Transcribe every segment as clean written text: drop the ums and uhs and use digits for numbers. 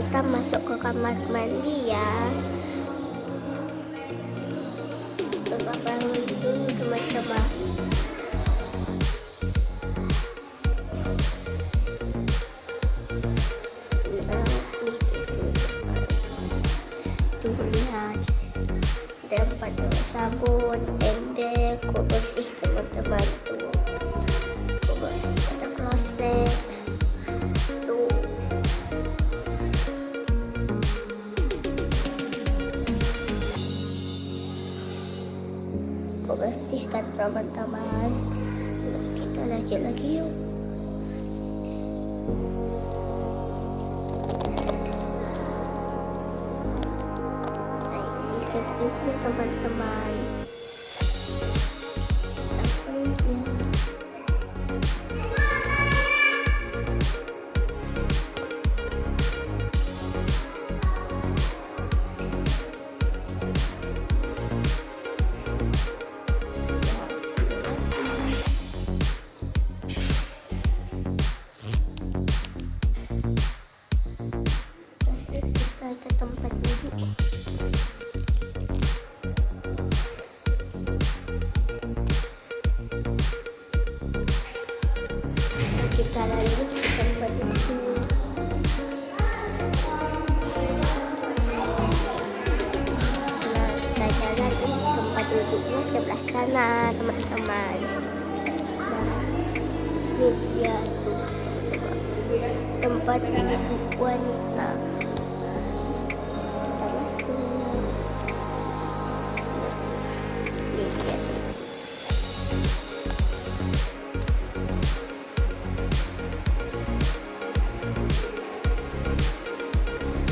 kita masuk ke kamar mandi ya. Ke kamar mandi dulu teman-teman. Tuh lihat, ada 4 sabun, ember, kok bersih teman-teman tuh. Kok bersih ada kloset. Tuh. Kok bersih kan teman-teman. Kita lanjut lagi yuk. Ini teman-teman, kita ke tempat duduk. Kita lanjut ke tempat duduk. Nah, kita jalan di tempat duduknya sebelah sana teman-teman. Nah, ini dia tuh tempat duduk wanita. Kita masuk. Ini dia tuh.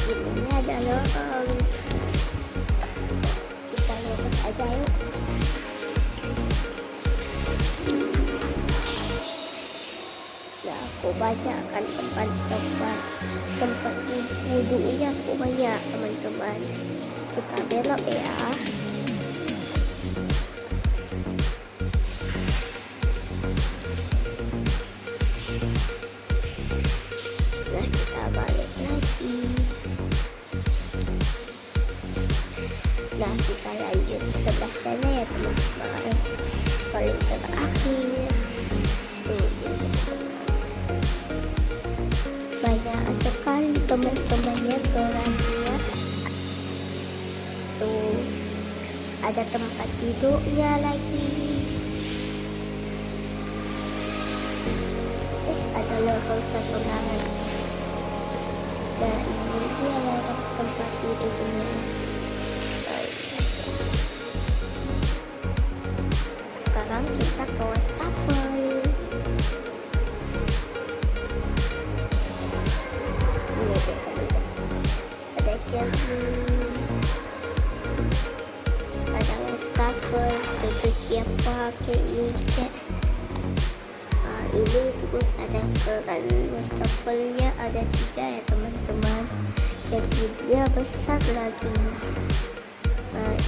Ini ada lorong. Kita lurus aja yuk. Nah, aku banyak kan tempat wudhunya aku banyak teman-teman. Kita belok ya. Nah, kita balik lagi. Nah, kita lanjut ke sebelah sana ya teman-teman. Paling terakhir. Banyak sekali teman-temannya kerannya. Tuh, ada tempat duduknya lagi. Ada lorong satu lagi. Nah, ini dia lorong tempat duduknya. Sekarang kita ke wastafel. Ini dia teman-teman. Ada cermin, ada wastafel, cucian pakai minyak. Ini terus ada keran wastafelnya ada 3 ya teman-teman. Jadi dia besar lagi.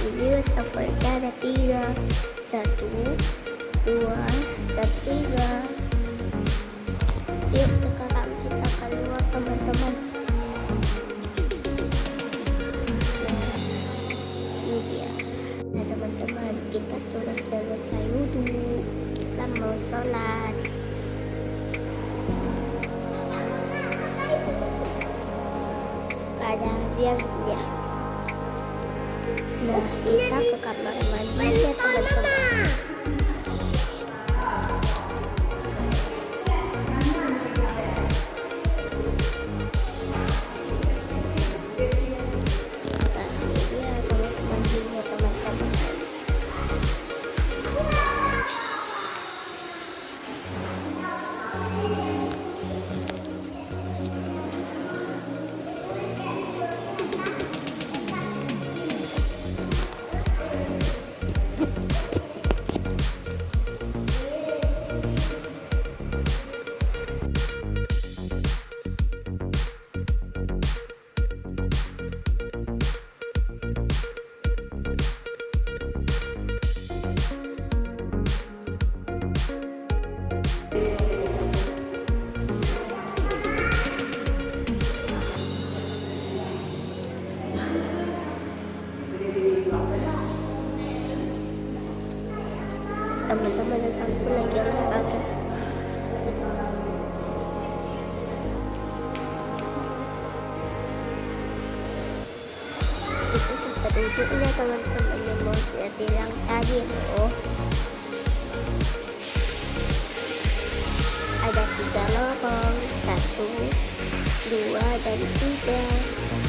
Ini wastafelnya ada 3. 1, 2, dan 3. Yuk sekarang kita keluar teman-teman. Nah, ini dia. Nah teman-teman, kita sudah selesai wudhu. Kita mau sholat. Ada biangnya. Nah, kita ke kamar mandi ya teman-teman. handphone lagi olahraga. Itu tempat duduknya teman-teman yang mau saya bilang tadi loh. Ada 3 lorong, 1, 2, dan 3.